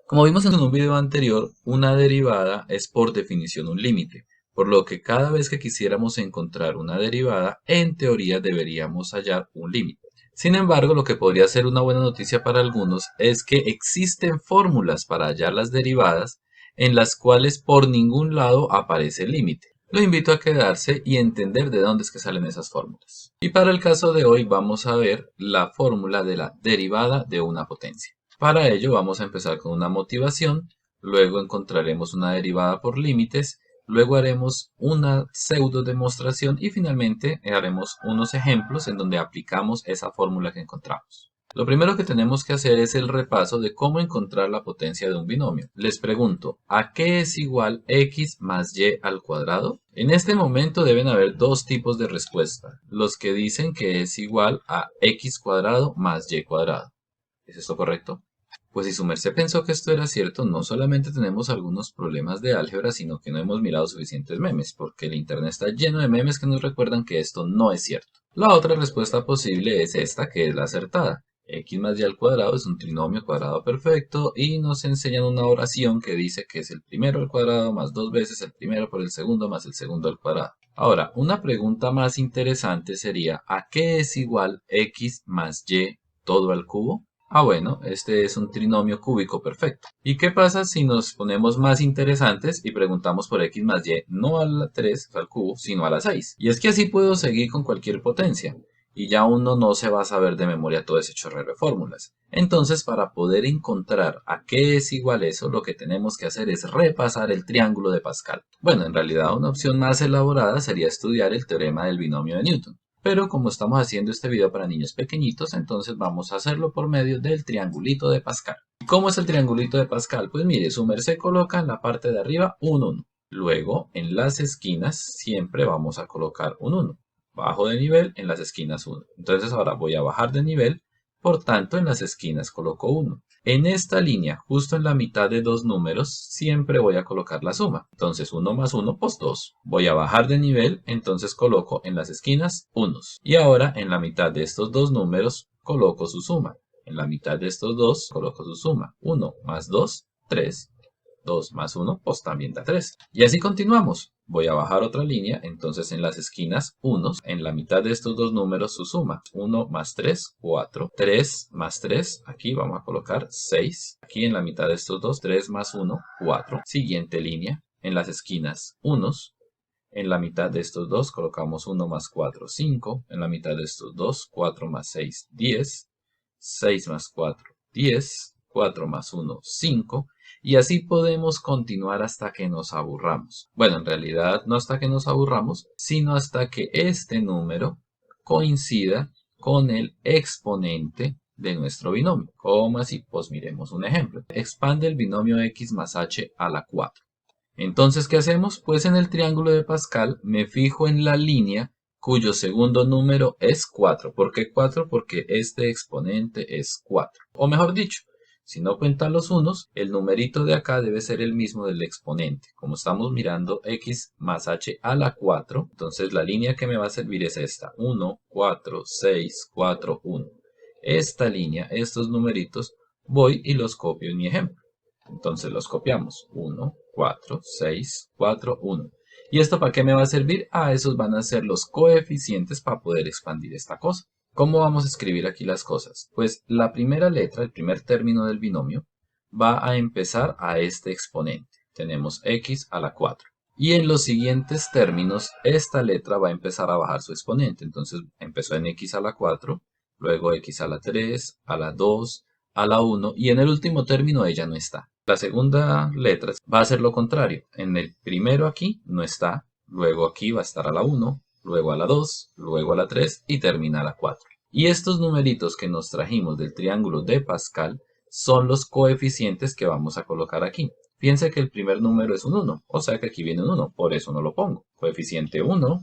Como vimos en un video anterior, una derivada es por definición un límite, por lo que cada vez que quisiéramos encontrar una derivada, en teoría deberíamos hallar un límite. Sin embargo, lo que podría ser una buena noticia para algunos es que existen fórmulas para hallar las derivadas en las cuales por ningún lado aparece el límite. Lo invito a quedarse y entender de dónde es que salen esas fórmulas. Y para el caso de hoy vamos a ver la fórmula de la derivada de una potencia. Para ello vamos a empezar con una motivación, luego encontraremos una derivada por límites, luego haremos una pseudo demostración y finalmente haremos unos ejemplos en donde aplicamos esa fórmula que encontramos. Lo primero que tenemos que hacer es el repaso de cómo encontrar la potencia de un binomio. Les pregunto, ¿a qué es igual x más y al cuadrado? En este momento deben haber dos tipos de respuesta. Los que dicen que es igual a x cuadrado más y cuadrado. ¿Es esto correcto? Pues si su merced pensó que esto era cierto, no solamente tenemos algunos problemas de álgebra, sino que no hemos mirado suficientes memes, porque el internet está lleno de memes que nos recuerdan que esto no es cierto. La otra respuesta posible es esta, que es la acertada. X más y al cuadrado es un trinomio cuadrado perfecto y nos enseñan una oración que dice que es el primero al cuadrado más dos veces el primero por el segundo más el segundo al cuadrado. Ahora, una pregunta más interesante sería, ¿a qué es igual x más y todo al cubo? Ah, bueno, este es un trinomio cúbico perfecto. ¿Y qué pasa si nos ponemos más interesantes y preguntamos por x más y no a la 3 al cubo, sino a la 6? Y es que así puedo seguir con cualquier potencia. Y ya uno no se va a saber de memoria todo ese chorrero de fórmulas. Entonces, para poder encontrar a qué es igual eso, lo que tenemos que hacer es repasar el triángulo de Pascal. Bueno, en realidad una opción más elaborada sería estudiar el teorema del binomio de Newton. Pero como estamos haciendo este video para niños pequeñitos, entonces vamos a hacerlo por medio del triangulito de Pascal. ¿Cómo es el triangulito de Pascal? Pues mire, su merced coloca en la parte de arriba un 1. Luego, en las esquinas siempre vamos a colocar un 1. Bajo de nivel, en las esquinas 1. Entonces ahora voy a bajar de nivel, por tanto en las esquinas coloco 1. En esta línea, justo en la mitad de dos números, siempre voy a colocar la suma. Entonces 1 más 1, pues 2. Voy a bajar de nivel, entonces coloco en las esquinas 1. Y ahora en la mitad de estos dos números coloco su suma. En la mitad de estos dos coloco su suma. 1 más 2, 3. 2 más 1, pues también da 3. Y así continuamos. Voy a bajar otra línea, entonces en las esquinas 1, en la mitad de estos dos números su suma. 1 más 3, 4. 3 más 3, aquí vamos a colocar 6. Aquí en la mitad de estos dos, 3 más 1, 4. Siguiente línea, en las esquinas 1. En la mitad de estos dos colocamos 1 más 4, 5. En la mitad de estos dos, 4 más 6, 10. 6 más 4, 10. 4 más 1, 5. Y así podemos continuar hasta que nos aburramos. Bueno, en realidad no hasta que nos aburramos, sino hasta que este número coincida con el exponente de nuestro binomio. ¿Cómo así? Pues miremos un ejemplo. Expande el binomio x más h a la 4. Entonces, ¿qué hacemos? Pues en el triángulo de Pascal me fijo en la línea cuyo segundo número es 4. ¿Por qué 4? Porque este exponente es 4. O mejor dicho, si no cuentan los unos, el numerito de acá debe ser el mismo del exponente. Como estamos mirando x más h a la 4, entonces la línea que me va a servir es esta. 1, 4, 6, 4, 1. Esta línea, estos numeritos, voy y los copio en mi ejemplo. Entonces los copiamos. 1, 4, 6, 4, 1. ¿Y esto para qué me va a servir? Ah, esos van a ser los coeficientes para poder expandir esta cosa. ¿Cómo vamos a escribir aquí las cosas? Pues la primera letra, el primer término del binomio, va a empezar a este exponente. Tenemos x a la 4. Y en los siguientes términos, esta letra va a empezar a bajar su exponente. Entonces empezó en x a la 4, luego x a la 3, a la 2, a la 1 y en el último término ella no está. La segunda letra va a ser lo contrario. En el primero aquí no está, luego aquí va a estar a la 1, luego a la 2, luego a la 3 y termina a la 4. Y estos numeritos que nos trajimos del triángulo de Pascal son los coeficientes que vamos a colocar aquí. Fíjense que el primer número es un 1, o sea que aquí viene un 1, por eso no lo pongo. Coeficiente 1,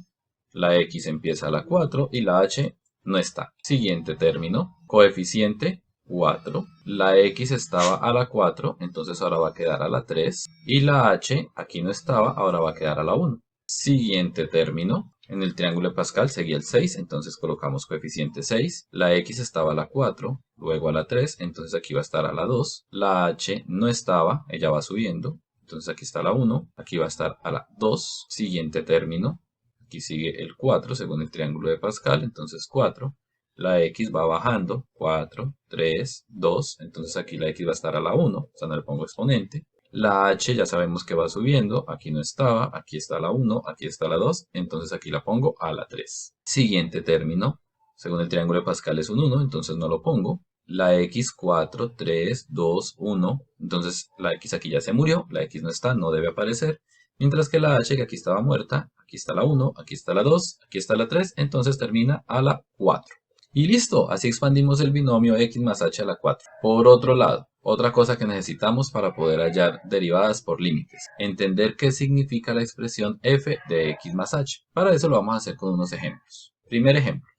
la x empieza a la 4 y la h no está. Siguiente término, coeficiente 4, la x estaba a la 4, entonces ahora va a quedar a la 3, y la h aquí no estaba, ahora va a quedar a la 1. Siguiente término, En el triángulo de Pascal seguía el 6, entonces colocamos coeficiente 6. La x estaba a la 4, luego a la 3, entonces aquí va a estar a la 2. La h no estaba, ella va subiendo, entonces aquí está la 1, aquí va a estar a la 2. Siguiente término, aquí sigue el 4 según el triángulo de Pascal, entonces 4. La x va bajando, 4, 3, 2, entonces aquí la x va a estar a la 1, o sea no le pongo exponente. La h ya sabemos que va subiendo, aquí no estaba, aquí está la 1, aquí está la 2, entonces aquí la pongo a la 3. Siguiente término, según el triángulo de Pascal es un 1, entonces no lo pongo. La x 4, 3, 2, 1, entonces la x aquí ya se murió, la x no está, no debe aparecer. Mientras que la h, que aquí estaba muerta, aquí está la 1, aquí está la 2, aquí está la 3, entonces termina a la 4. Y listo, así expandimos el binomio x más h a la 4. Por otro lado, otra cosa que necesitamos para poder hallar derivadas por límites, entender qué significa la expresión f de x más h. Para eso lo vamos a hacer con unos ejemplos. Primer ejemplo.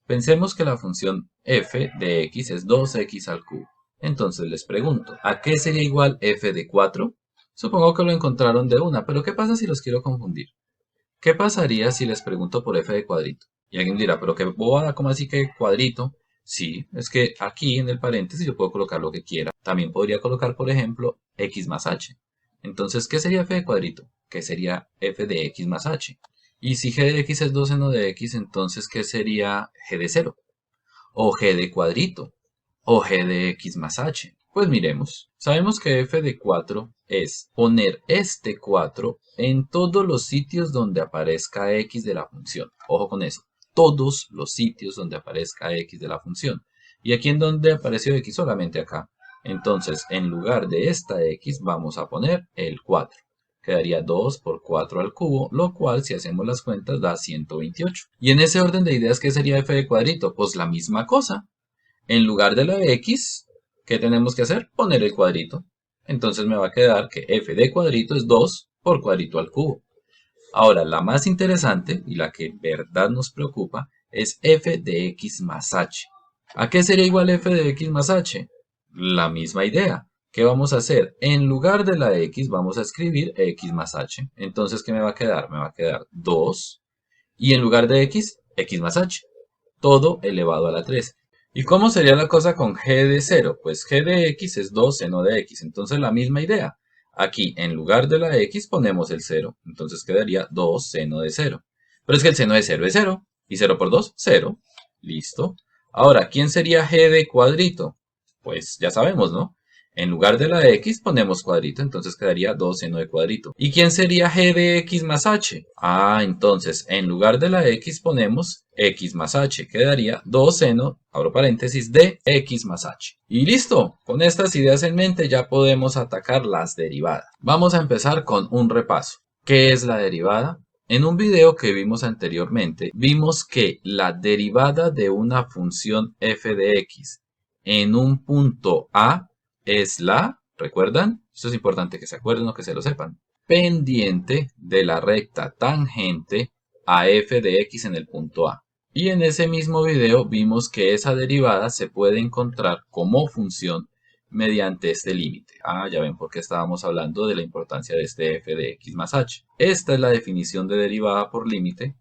Pensemos que la función f de x es 2x al cubo. Entonces les pregunto, ¿a qué sería igual f de 4? Supongo que lo encontraron de una, pero ¿qué pasa si los quiero confundir? ¿Qué pasaría si les pregunto por f de cuadrito? Y alguien dirá, pero qué bobada, ¿cómo así que cuadrito? Sí, es que aquí en el paréntesis yo puedo colocar lo que quiera. También podría colocar, por ejemplo, x más h. Entonces, ¿qué sería f de cuadrito? ¿Qué sería f de x más h? Y si g de x es 2 seno de x, entonces, ¿qué sería g de 0? O g de cuadrito, o g de x más h. Pues miremos, sabemos que f de 4 es poner este 4 en todos los sitios donde aparezca x de la función. Ojo con eso, todos los sitios donde aparezca x de la función. ¿Y aquí en donde apareció x? Solamente acá. Entonces, en lugar de esta x vamos a poner el 4. Quedaría 2 por 4 al cubo, lo cual, si hacemos las cuentas, da 128. Y en ese orden de ideas, ¿qué sería f de cuadrito? Pues la misma cosa. En lugar de la x, ¿qué tenemos que hacer? Poner el cuadrito. Entonces me va a quedar que f de cuadrito es 2 por cuadrito al cubo. Ahora, la más interesante y la que en verdad nos preocupa es f de x más h. ¿A qué sería igual f de x más h? La misma idea. ¿Qué vamos a hacer? En lugar de la x vamos a escribir x más h. Entonces, ¿qué me va a quedar? Me va a quedar 2. Y en lugar de x más h. Todo elevado a la 3. ¿Y cómo sería la cosa con g de 0? Pues g de x es 2 seno de x. Entonces, la misma idea. Aquí, en lugar de la x, ponemos el 0. Entonces quedaría 2 seno de 0. Pero es que el seno de 0 es 0. ¿Y 0 por 2? 0. Listo. Ahora, ¿quién sería g de cuadrito? Pues ya sabemos, ¿no? En lugar de la x ponemos cuadrito, entonces quedaría 2 seno de cuadrito. ¿Y quién sería g de x más h? Ah, entonces en lugar de la x ponemos x más h. Quedaría 2 seno, abro paréntesis, de x más h. Y listo, con estas ideas en mente ya podemos atacar las derivadas. Vamos a empezar con un repaso. ¿Qué es la derivada? En un video que vimos anteriormente, vimos que la derivada de una función f de x en un punto A es la, ¿recuerdan? Esto es importante que se acuerden o que se lo sepan, pendiente de la recta tangente a f de x en el punto A. Y en ese mismo video vimos que esa derivada se puede encontrar como función mediante este límite. Ah, ya ven por qué estábamos hablando de la importancia de este f de x más h. Esta es la definición de derivada por límite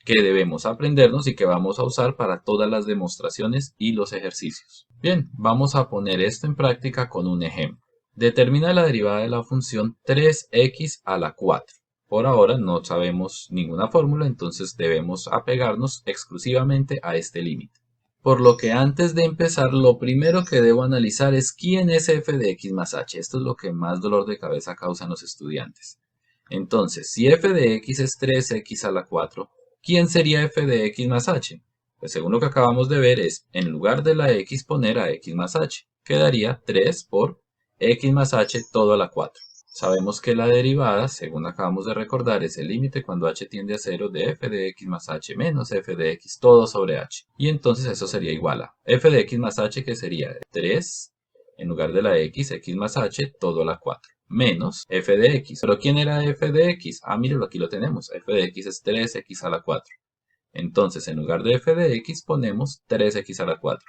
que debemos aprendernos y que vamos a usar para todas las demostraciones y los ejercicios. Bien, vamos a poner esto en práctica con un ejemplo. Determina la derivada de la función 3x a la 4. Por ahora no sabemos ninguna fórmula, entonces debemos apegarnos exclusivamente a este límite. Por lo que antes de empezar, lo primero que debo analizar es quién es f de x más h. Esto es lo que más dolor de cabeza causa en los estudiantes. Entonces, si f de x es 3x a la 4, ¿quién sería f de x más h? Pues según lo que acabamos de ver es, en lugar de la x poner a x más h. Quedaría 3 por x más h todo a la 4. Sabemos que la derivada, según acabamos de recordar, es el límite cuando h tiende a 0 de f de x más h menos f de x todo sobre h. Y entonces eso sería igual a f de x más h, que sería 3, en lugar de la x más h todo a la 4. Menos f de x. ¿Pero quién era f de x? Ah, míralo, aquí lo tenemos. F de x es 3x a la 4. Entonces, en lugar de f de x ponemos 3x a la 4.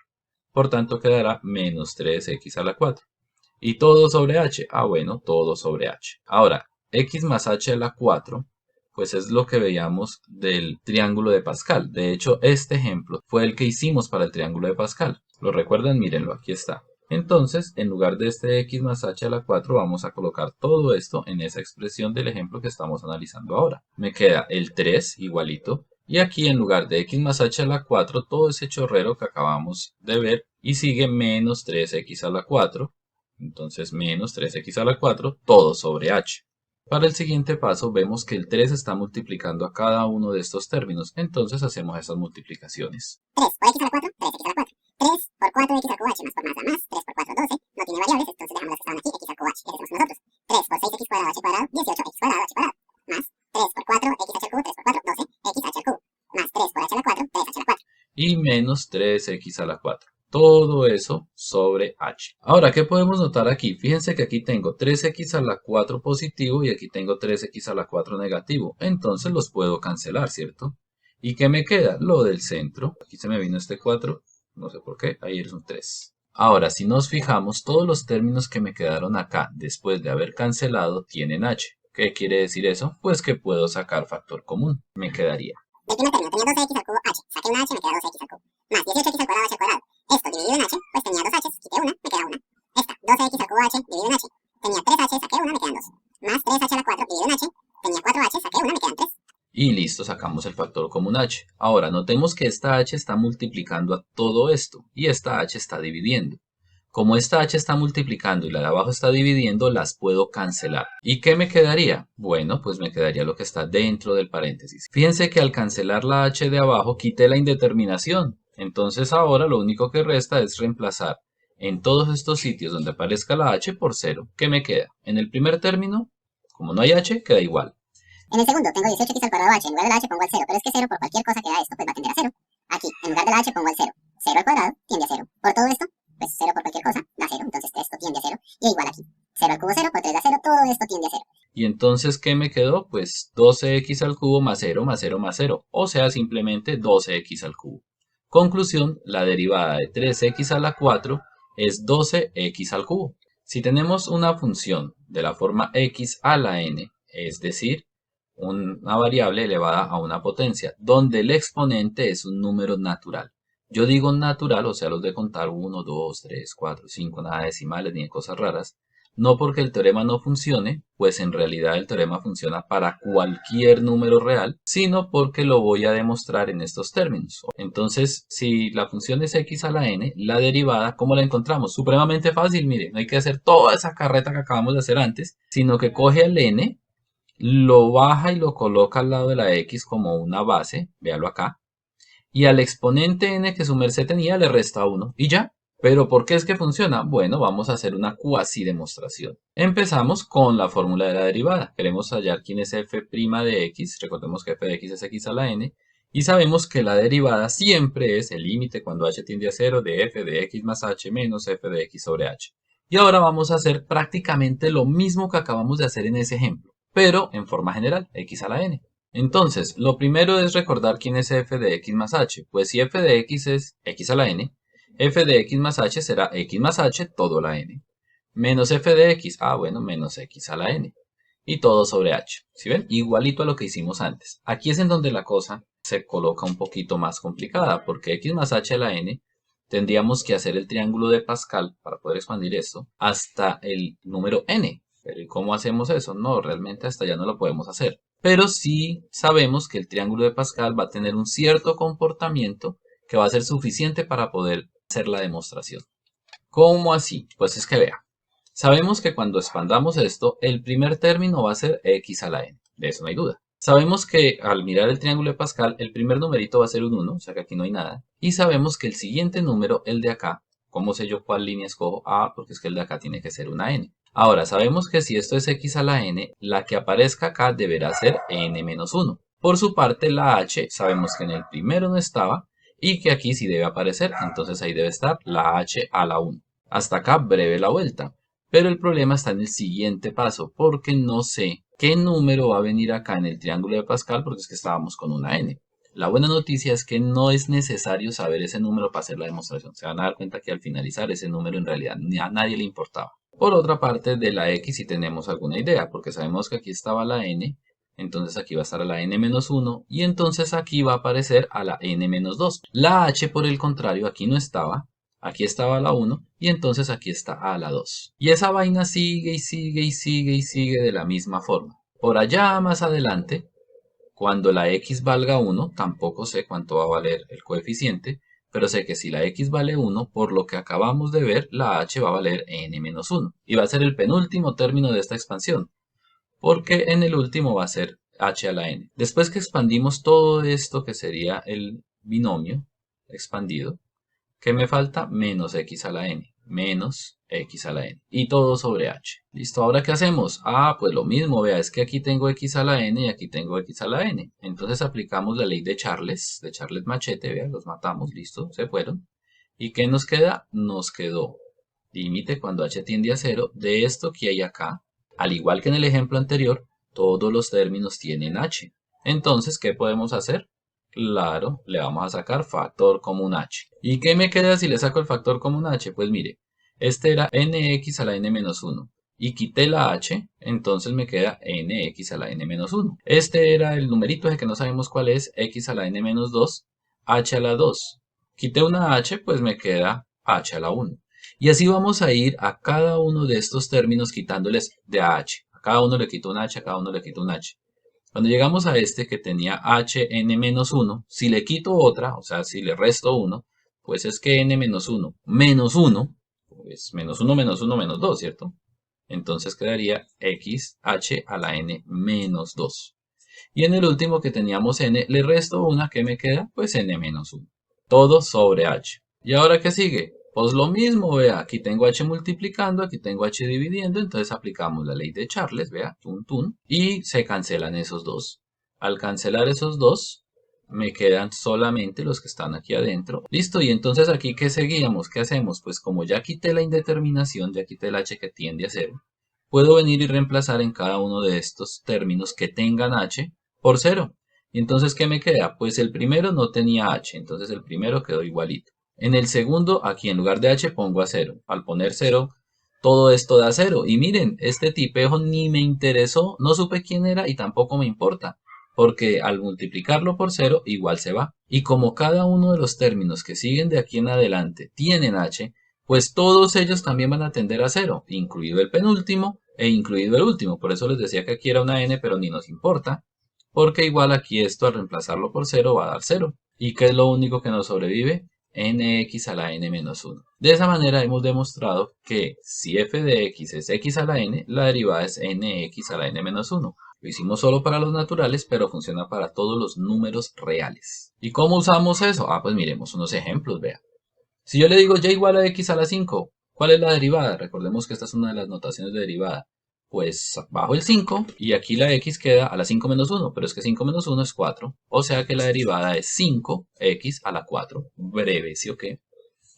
Por tanto, quedará menos 3x a la 4. ¿Y todo sobre h? Ah, bueno, todo sobre h. Ahora, x más h a la 4 pues es lo que veíamos del triángulo de Pascal. De hecho, este ejemplo fue el que hicimos para el triángulo de Pascal. ¿Lo recuerdan? Mírenlo, aquí está. Entonces, en lugar de este x más h a la 4, vamos a colocar todo esto en esa expresión del ejemplo que estamos analizando ahora. Me queda el 3 igualito. Y aquí en lugar de x más h a la 4, todo ese chorrero que acabamos de ver y sigue menos 3x a la 4. Entonces menos 3x a la 4, todo sobre h. Para el siguiente paso vemos que el 3 está multiplicando a cada uno de estos términos, entonces hacemos esas multiplicaciones. 3 por x a la 4, 3x a la 4. 3 por 4x al cubo h más por más da más. 3 por 4, 12. No tiene variables, entonces dejamos las que estaban aquí, x al cubo h. Y hacemos nosotros. 3 por 6x cuadrado h cuadrado, 18x cuadrado h cuadrado. Más 3 por 4, x h al cubo, 3 por 4, 12, x h al cubo. Más 3 por h a la 4, 3h a la 4. Y menos 3x a la 4. Todo eso sobre h. Ahora, ¿qué podemos notar aquí? Fíjense que aquí tengo 3x a la 4 positivo y aquí tengo 3x a la 4 negativo. Entonces los puedo cancelar, ¿cierto? ¿Y qué me queda? Lo del centro. Aquí se me vino este 4, no sé por qué, ahí es un 3. Ahora, si nos fijamos, todos los términos que me quedaron acá, después de haber cancelado, tienen h. ¿Qué quiere decir eso? Pues que puedo sacar factor común. Me quedaría. Del primer término tenía 12x al cubo h. Saqué una h, me queda 12x al cubo. Más 18x al cuadrado h al cuadrado. Esto dividido en h, pues tenía 2 h's, quité una, me queda una. Esta, 12x al cubo h dividido en h. Tenía 3h, saqué una, me quedan 2. Más 3h a la 4 dividido en h. Tenía 4h, saqué una, me quedan 3. Y listo, sacamos el factor común h. Ahora, notemos que esta h está multiplicando a todo esto y esta h está dividiendo. Como esta h está multiplicando y la de abajo está dividiendo, las puedo cancelar. ¿Y qué me quedaría? Bueno, pues me quedaría lo que está dentro del paréntesis. Fíjense que al cancelar la h de abajo, quité la indeterminación. Entonces ahora lo único que resta es reemplazar en todos estos sitios donde aparezca la h por 0. ¿Qué me queda? En el primer término, como no hay h, queda igual. En el segundo tengo 18x al cuadrado h. En lugar de la h pongo el 0. Pero es que 0 por cualquier cosa que da esto, pues va a tender a 0. Aquí, en lugar de la h pongo el 0. 0 al cuadrado tiende a 0. Por todo esto, pues 0 por cualquier cosa da 0. Entonces esto tiende a 0. Y igual aquí. 0 al cubo 0 por 3 da 0. Todo esto tiende a 0. Y entonces, ¿qué me quedó? Pues 12x al cubo más 0 más 0 más 0. O sea, simplemente 12x al cubo. Conclusión, la derivada de 3x a la 4 es 12x al cubo. Si tenemos una función de la forma x a la n, es decir, una variable elevada a una potencia, donde el exponente es un número natural. Yo digo natural, o sea, los de contar 1, 2, 3, 4, 5, nada de decimales ni de cosas raras, no porque el teorema no funcione, pues en realidad el teorema funciona para cualquier número real, sino porque lo voy a demostrar en estos términos. Entonces, si la función es x a la n, la derivada, ¿cómo la encontramos? Supremamente fácil, mire, no hay que hacer toda esa carreta que acabamos de hacer antes, sino que coge el n, lo baja y lo coloca al lado de la x como una base, véalo acá, y al exponente n que su merced tenía le resta 1, y ya. ¿Pero por qué es que funciona? Bueno, vamos a hacer una cuasi demostración. Empezamos con la fórmula de la derivada. Queremos hallar quién es f' de x, recordemos que f de x es x a la n, y sabemos que la derivada siempre es el límite cuando h tiende a 0 de f de x más h menos f de x sobre h. Y ahora vamos a hacer prácticamente lo mismo que acabamos de hacer en ese ejemplo, pero en forma general, x a la n. Entonces, lo primero es recordar quién es f de x más h. Pues si f de x es x a la n, f de x más h será x más h todo la n. Menos f de x, bueno, menos x a la n. Y todo sobre h. ¿Sí ven? Igualito a lo que hicimos antes. Aquí es en donde la cosa se coloca un poquito más complicada, porque x más h a la n tendríamos que hacer el triángulo de Pascal para poder expandir esto hasta el número n. Pero ¿y cómo hacemos eso? No, realmente hasta ya no lo podemos hacer. Pero sí sabemos que el triángulo de Pascal va a tener un cierto comportamiento que va a ser suficiente para poder hacer la demostración. ¿Cómo así? Pues es que vea. Sabemos que cuando expandamos esto, el primer término va a ser x a la n. De eso no hay duda. Sabemos que al mirar el triángulo de Pascal, el primer numerito va a ser un 1, o sea que aquí no hay nada. Y sabemos que el siguiente número, el de acá, ¿cómo sé yo cuál línea escojo? Porque es que el de acá tiene que ser una n. Ahora, sabemos que si esto es x a la n, la que aparezca acá deberá ser n menos 1. Por su parte, la h, sabemos que en el primero no estaba y que aquí sí debe aparecer, entonces ahí debe estar la h a la 1. Hasta acá breve la vuelta. Pero el problema está en el siguiente paso, porque no sé qué número va a venir acá en el triángulo de Pascal, porque es que estábamos con una n. La buena noticia es que no es necesario saber ese número para hacer la demostración. Se van a dar cuenta que al finalizar ese número en realidad a nadie le importaba. Por otra parte, de la x sí tenemos alguna idea, porque sabemos que aquí estaba la n entonces aquí va a estar a la n menos 1 y entonces aquí va a aparecer a la n menos 2. La h por el contrario aquí no estaba, aquí estaba a la 1 y entonces aquí está a la 2. Y esa vaina sigue y sigue y sigue y sigue de la misma forma. Por allá más adelante, cuando la x valga 1, tampoco sé cuánto va a valer el coeficiente, pero sé que si la x vale 1, por lo que acabamos de ver, la h va a valer n menos 1. Y va a ser el penúltimo término de esta expansión, porque en el último va a ser h a la n. Después que expandimos todo esto que sería el binomio expandido, ¿qué me falta? Menos x a la n, menos x a la n. Y todo sobre h. ¿Listo? ¿Ahora qué hacemos? Ah, pues lo mismo, vea, es que aquí tengo x a la n y aquí tengo x a la n. Entonces aplicamos la ley de Charles Machete, vea, los matamos, listo, se fueron. ¿Y qué nos queda? Nos quedó límite cuando h tiende a 0 de esto que hay acá. Al igual que en el ejemplo anterior, todos los términos tienen h. Entonces, ¿qué podemos hacer? Claro, le vamos a sacar factor común h. ¿Y qué me queda si le saco el factor común h? Pues mire, este era nx a la n menos 1. Y quité la h, entonces me queda nx a la n menos 1. Este era el numerito ese que no sabemos cuál es, x a la n menos 2, h a la 2. Quité una h, pues me queda h a la 1. Y así vamos a ir a cada uno de estos términos quitándoles de a h. A cada uno le quito un h, a cada uno le quito un h. Cuando llegamos a este que tenía hn-1, si le quito otra, o sea, si le resto 1, pues es que n-1 menos 1, pues menos 1 menos 1 menos 2, ¿cierto? Entonces quedaría x h a la n menos 2. Y en el último que teníamos n, le resto una, ¿qué me queda? Pues n menos 1. Todo sobre h. ¿Y ahora qué sigue? Pues lo mismo, vea, aquí tengo h multiplicando, aquí tengo h dividiendo, entonces aplicamos la ley de Charles, vea, tun tun, y se cancelan esos dos. Al cancelar esos dos, me quedan solamente los que están aquí adentro. Listo, y entonces aquí, ¿qué seguíamos? ¿Qué hacemos? Pues como ya quité la indeterminación, ya quité el h que tiende a 0, puedo venir y reemplazar en cada uno de estos términos que tengan h por 0. Y entonces, ¿qué me queda? Pues el primero no tenía h, entonces el primero quedó igualito. En el segundo, aquí en lugar de h pongo a 0. Al poner 0, todo esto da 0. Y miren, este tipejo ni me interesó, no supe quién era y tampoco me importa, porque al multiplicarlo por 0 igual se va. Y como cada uno de los términos que siguen de aquí en adelante tienen h, pues todos ellos también van a tender a 0, incluido el penúltimo e incluido el último. Por eso les decía que aquí era una n, pero ni nos importa, porque igual aquí esto al reemplazarlo por 0 va a dar 0. ¿Y qué es lo único que nos sobrevive? Nx a la n menos 1. De esa manera hemos demostrado que si f de x es x a la n, la derivada es nx a la n menos 1. Lo hicimos solo para los naturales, pero funciona para todos los números reales. ¿Y cómo usamos eso? Ah, pues miremos unos ejemplos, vea. Si yo le digo y igual a x a la 5, ¿cuál es la derivada? Recordemos que esta es una de las notaciones de derivada. Pues bajo el 5 y aquí la x queda a la 5 menos 1, pero es que 5 menos 1 es 4. O sea que la derivada es 5x a la 4. Breve, ¿sí o qué?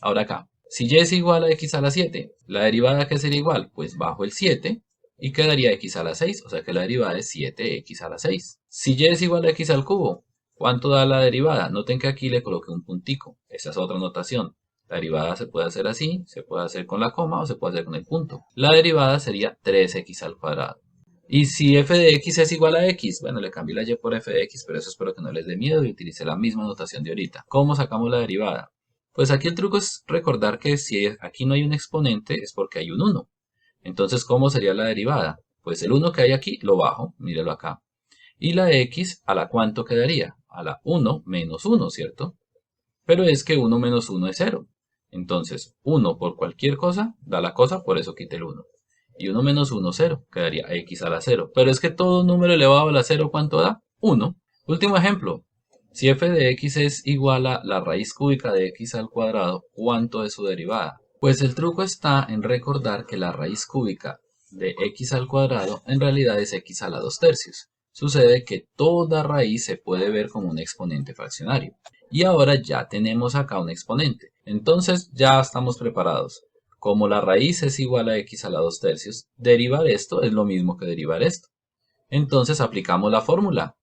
Ahora acá, si y es igual a x a la 7, ¿la derivada qué sería igual? Pues bajo el 7 y quedaría x a la 6, o sea que la derivada es 7x a la 6. Si y es igual a x al cubo, ¿cuánto da la derivada? Noten que aquí le coloqué un puntico. Esa es otra notación. La derivada se puede hacer así, se puede hacer con la coma o se puede hacer con el punto. La derivada sería 3x al cuadrado. Y si f de x es igual a x, bueno, le cambié la y por f de x, pero eso espero que no les dé miedo y utilicé la misma notación de ahorita. ¿Cómo sacamos la derivada? Pues aquí el truco es recordar que si aquí no hay un exponente es porque hay un 1. Entonces, ¿cómo sería la derivada? Pues el 1 que hay aquí lo bajo, mírelo acá. Y la x, ¿a la cuánto quedaría? A la 1 menos 1, ¿cierto? Pero es que 1 menos 1 es 0. Entonces, 1 por cualquier cosa da la cosa, por eso quite el 1. Y 1 menos 1, 0. Quedaría x a la 0. Pero es que todo número elevado a la 0, ¿cuánto da? 1. Último ejemplo. Si f de x es igual a la raíz cúbica de x al cuadrado, ¿cuánto es su derivada? Pues el truco está en recordar que la raíz cúbica de x al cuadrado en realidad es x a la 2 tercios. Sucede que toda raíz se puede ver como un exponente fraccionario. Y ahora ya tenemos acá un exponente. Entonces ya estamos preparados. Como la raíz es igual a x a la 2 tercios, derivar esto es lo mismo que derivar esto. Entonces aplicamos la fórmula.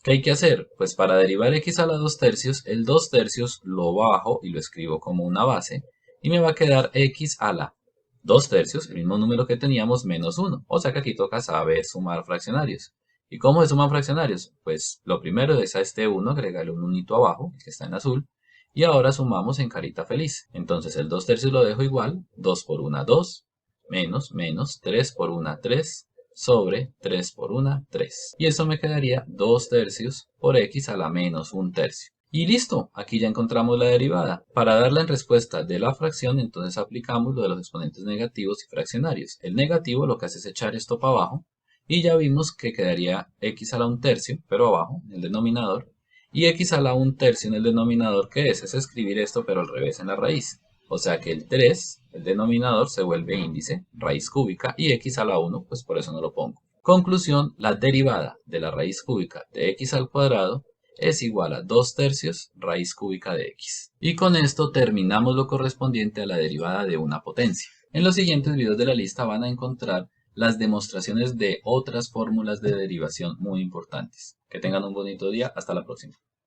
¿Qué hay que hacer? Pues para derivar x a la 2 tercios, el 2 tercios lo bajo y lo escribo como una base. Y me va a quedar x a la 2 tercios, el mismo número que teníamos, menos 1. O sea que aquí toca saber sumar fraccionarios. ¿Y cómo se suman fraccionarios? Pues lo primero es a este 1 agregarle un unito abajo, el que está en azul, y ahora sumamos en carita feliz. Entonces el 2/3 lo dejo igual, 2 por 1, 2, menos 3 por 1, 3, sobre 3 por 1, 3. Y eso me quedaría 2/3 por x a la menos 1/3. Y listo, aquí ya encontramos la derivada. Para darla en respuesta de la fracción, entonces aplicamos lo de los exponentes negativos y fraccionarios. El negativo lo que hace es echar esto para abajo, y ya vimos que quedaría x a la 1/3, pero abajo, en el denominador, y x a la 1/3 en el denominador, ¿qué es? Es escribir esto, pero al revés en la raíz. O sea que el 3, el denominador, se vuelve índice, raíz cúbica, y x a la 1, pues por eso no lo pongo. Conclusión, la derivada de la raíz cúbica de x al cuadrado es igual a 2/3 raíz cúbica de x. Y con esto terminamos lo correspondiente a la derivada de una potencia. En los siguientes videos de la lista van a encontrar las demostraciones de otras fórmulas de derivación muy importantes. Que tengan un bonito día. Hasta la próxima.